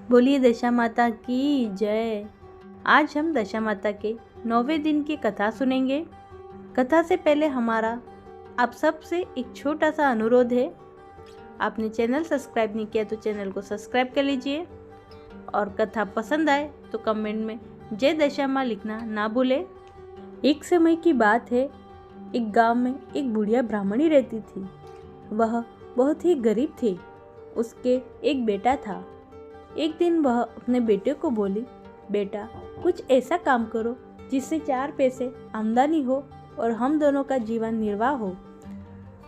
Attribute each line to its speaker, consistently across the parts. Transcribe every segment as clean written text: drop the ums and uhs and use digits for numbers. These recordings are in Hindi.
Speaker 1: बोलिए दशा माता की जय। आज हम दशा माता के 9वें दिन की कथा सुनेंगे। कथा से पहले हमारा आप सबसे एक छोटा सा अनुरोध है। आपने चैनल सब्सक्राइब नहीं किया तो चैनल को सब्सक्राइब कर लीजिए और कथा पसंद आए तो कमेंट में जय दशा माँ लिखना ना भूले। एक समय की बात है, एक गांव में एक बुढ़िया ब्राह्मणी रहती थी। वह बहुत ही गरीब थी। उसके एक बेटा था। एक दिन वह अपने बेटे को बोली, बेटा कुछ ऐसा काम करो जिससे 4 पैसे आमदनी हो और हम दोनों का जीवन निर्वाह हो।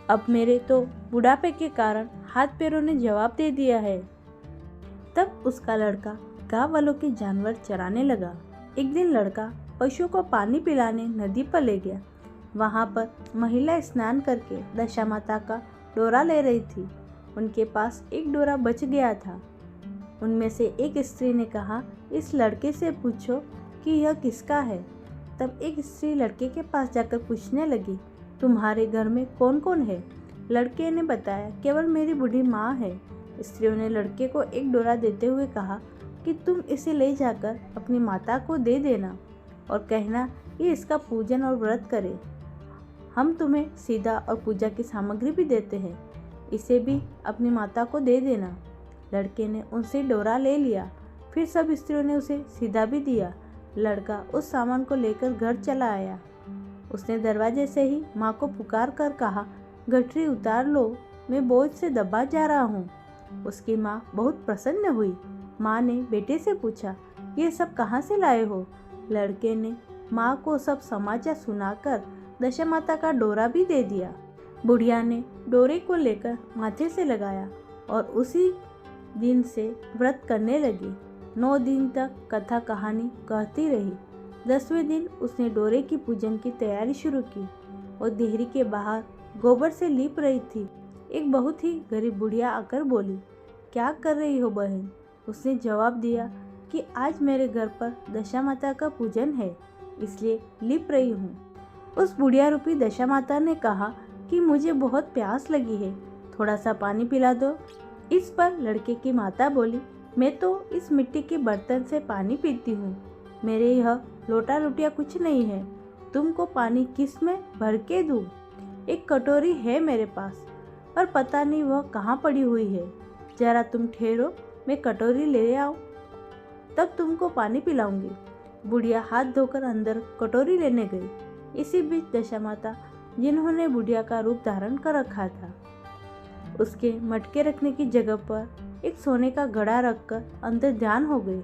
Speaker 1: अब मेरे तो बुढ़ापे के कारण हाथ पैरों ने जवाब दे दिया है। तब उसका लड़का गांव वालों के जानवर चराने लगा। एक दिन लड़का पशुओं को पानी पिलाने नदी पर ले गया। वहां पर महिला स्नान करके दशा माता का डोरा ले रही थी। उनके पास एक डोरा बच गया था। उनमें से एक स्त्री ने कहा, इस लड़के से पूछो कि यह किसका है। तब एक स्त्री लड़के के पास जाकर पूछने लगी, तुम्हारे घर में कौन कौन है। लड़के ने बताया, केवल मेरी बूढ़ी माँ है। स्त्रियों ने लड़के को एक डोरा देते हुए कहा कि तुम इसे ले जाकर अपनी माता को दे देना और कहना कि इसका पूजन और व्रत करे। हम तुम्हें सीधा और पूजा की सामग्री भी देते हैं, इसे भी अपनी माता को दे देना। लड़के ने उनसे डोरा ले लिया। फिर सब स्त्रियों ने उसे सीधा भी दिया। लड़का उस सामान को लेकर घर चला आया। उसने दरवाजे से ही माँ को पुकार कर कहा, गठरी उतार लो, मैं बोझ से दबा जा रहा हूँ। उसकी माँ बहुत प्रसन्न हुई। माँ ने बेटे से पूछा, ये सब कहाँ से लाए हो। लड़के ने माँ को सब समाचार सुनाकर दशा माता का डोरा भी दे दिया। बुढ़िया ने डोरे को लेकर माथे से लगाया और उसी दिन से व्रत करने लगी। 9 दिन तक कथा कहानी कहती रही। 10वें दिन उसने डोरे की पूजन की तैयारी शुरू की और देहरी के बाहर गोबर से लीप रही थी। एक बहुत ही गरीब बुढ़िया आकर बोली, क्या कर रही हो बहन। उसने जवाब दिया कि आज मेरे घर पर दशा माता का पूजन है, इसलिए लीप रही हूँ। उस बुढ़िया रूपी दशा माता ने कहा कि मुझे बहुत प्यास लगी है, थोड़ा सा पानी पिला दो। इस पर लड़के की माता बोली, मैं तो इस मिट्टी के बर्तन से पानी पीती हूँ, मेरे यह लोटा लोटिया कुछ नहीं है, तुमको पानी किस में भर के दूँ। एक कटोरी है मेरे पास, पर पता नहीं वह कहाँ पड़ी हुई है। जरा तुम ठहरो, मैं कटोरी ले आऊँ, तब तुमको पानी पिलाऊंगी। बुढ़िया हाथ धोकर अंदर कटोरी लेने गई। इसी बीच दशा माता, जिन्होंने बुढ़िया का रूप धारण कर रखा था, उसके मटके रखने की जगह पर एक सोने का घड़ा रखकर अंदर ध्यान हो गई।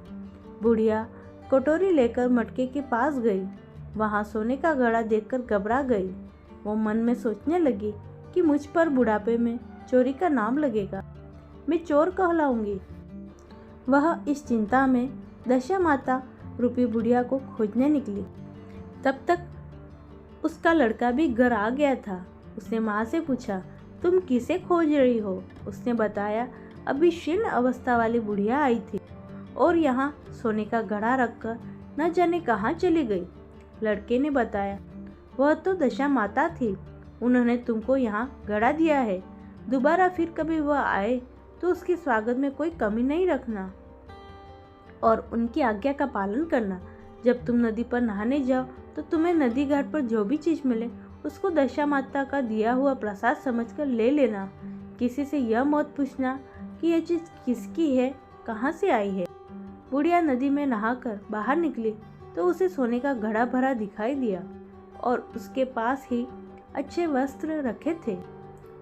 Speaker 1: बुढ़िया कटोरी लेकर मटके के पास गई। वहां सोने का घड़ा देखकर घबरा गई। वो मन में सोचने लगी कि मुझ पर बुढ़ापे में चोरी का नाम लगेगा, मैं चोर कहलाऊंगी। वह इस चिंता में दशा माता रूपी बुढ़िया को खोजने निकली। तब तक उसका लड़का भी घर आ गया था। उसने माँ से पूछा, तुम किसे खोज रही हो। उसने बताया, अभी शीर्ण अवस्था वाली बुढ़िया आई थी और यहाँ सोने का घड़ा रखकर न जाने कहाँ चली गई। लड़के ने बताया, वह तो दशा माता थी, उन्होंने तुमको यहाँ घड़ा दिया है। दोबारा फिर कभी वह आए तो उसके स्वागत में कोई कमी नहीं रखना और उनकी आज्ञा का पालन करना। जब तुम नदी पर नहाने जाओ तो तुम्हें नदी घाट पर जो भी चीज मिले उसको दशा माता का दिया हुआ प्रसाद समझकर ले लेना। किसी से यह मत पूछना कि यह चीज किसकी है, कहाँ से आई है। बुढ़िया नदी में नहाकर बाहर निकली तो उसे सोने का घड़ा भरा दिखाई दिया और उसके पास ही अच्छे वस्त्र रखे थे।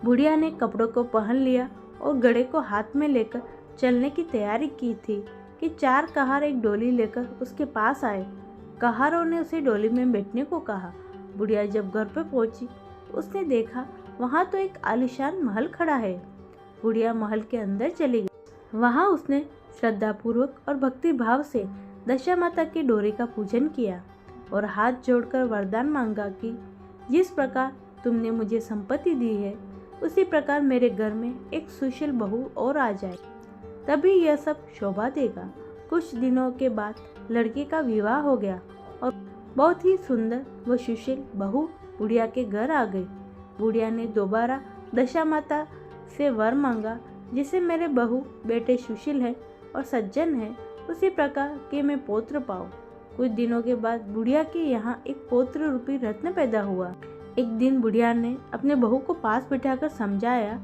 Speaker 1: बुढ़िया ने कपड़ों को पहन लिया और घड़े को हाथ में लेकर चलने की तैयारी की थी कि 4 कहार एक डोली लेकर उसके पास आए। कहारों ने उसे डोली में बैठने को कहा। बुढ़िया जब घर पर पहुंची, उसने देखा वहां तो एक आलीशान महल खड़ा है। बुढ़िया महल के अंदर चली गई। वहां उसने श्रद्धापूर्वक और भक्ति भाव से दशा माता के डोरे का पूजन किया और हाथ जोड़कर वरदान मांगा कि जिस प्रकार तुमने मुझे संपत्ति दी है, उसी प्रकार मेरे घर में एक सुशील बहू और आ जाए, तभी यह सब शोभा देगा। कुछ दिनों के बाद लड़के का विवाह हो गया और बहुत ही सुंदर व सुशील बहू बुढ़िया के घर आ गई। बुढ़िया ने दोबारा दशा माता से वर मांगा, जिसे मेरे बहू बेटे सुशील है और सज्जन है, उसी प्रकार के मैं पौत्र पाऊँ। कुछ दिनों के बाद बुढ़िया के यहाँ एक पौत्र रूपी रत्न पैदा हुआ। एक दिन बुढ़िया ने अपने बहू को पास बिठाकर समझाया,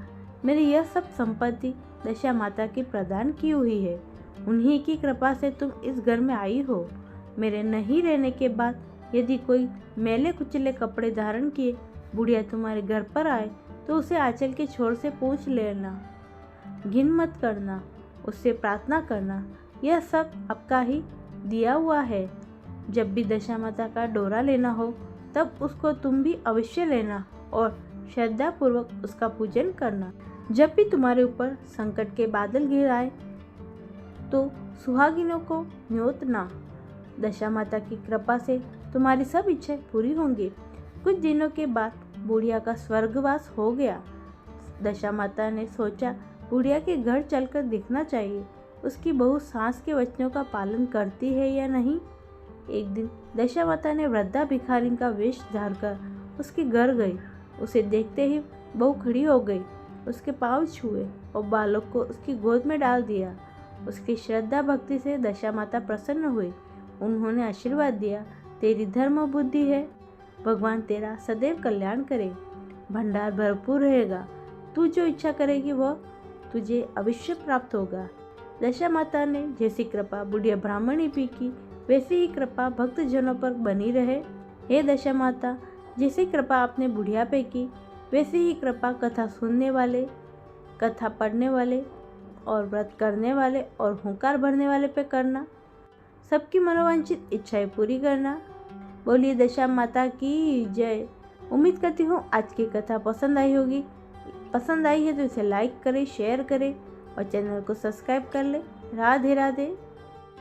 Speaker 1: मेरी यह सब संपत्ति दशा माता की प्रदान की हुई है। उन्हीं की कृपा से तुम इस घर में आई हो। मेरे नहीं रहने के बाद यदि कोई मैले कुचले कपड़े धारण किए बुढ़िया तुम्हारे घर पर आए तो उसे आंचल के छोर से पूछ लेना, घिन मत करना, उससे प्रार्थना करना, यह सब आपका ही दिया हुआ है। जब भी दशा माता का डोरा लेना हो तब उसको तुम भी अवश्य लेना और श्रद्धा पूर्वक उसका पूजन करना। जब भी तुम्हारे ऊपर संकट के बादल घिर आए तो सुहागिनों को न्योतना। दशा माता की कृपा से तुम्हारी सब इच्छाएं पूरी होंगी। कुछ दिनों के बाद बुढ़िया का स्वर्गवास हो गया। दशा माता ने सोचा बुढ़िया के घर चलकर देखना चाहिए, उसकी बहू सास के वचनों का पालन करती है या नहीं। एक दिन दशा माता ने वृद्धा भिखारी का वेश धारकर उसके घर गई। उसे देखते ही बहू खड़ी हो गई, उसके पांव छुए और बालक को उसकी गोद में डाल दिया। उसकी श्रद्धा भक्ति से दशा माता प्रसन्न हुई। उन्होंने आशीर्वाद दिया, तेरी धर्म बुद्धि है, भगवान तेरा सदैव कल्याण करे, भंडार भरपूर रहेगा, तू जो इच्छा करेगी वह तुझे अवश्य प्राप्त होगा। दशा माता ने जैसी कृपा बुढ़िया ब्राह्मणी पी की वैसी ही कृपा भक्तजनों पर बनी रहे। हे दशा माता, जैसी कृपा आपने बुढ़िया पे की वैसी ही कृपा कथा सुनने वाले, कथा पढ़ने वाले और व्रत करने वाले और हुंकार भरने वाले पे करना। सबकी मनोवांछित इच्छाएं पूरी करना। बोलिए दशा माता की जय। उम्मीद करती हूँ आज की कथा पसंद आई होगी। पसंद आई है तो इसे लाइक करें, शेयर करें और चैनल को सब्सक्राइब कर लें। राधे राधे।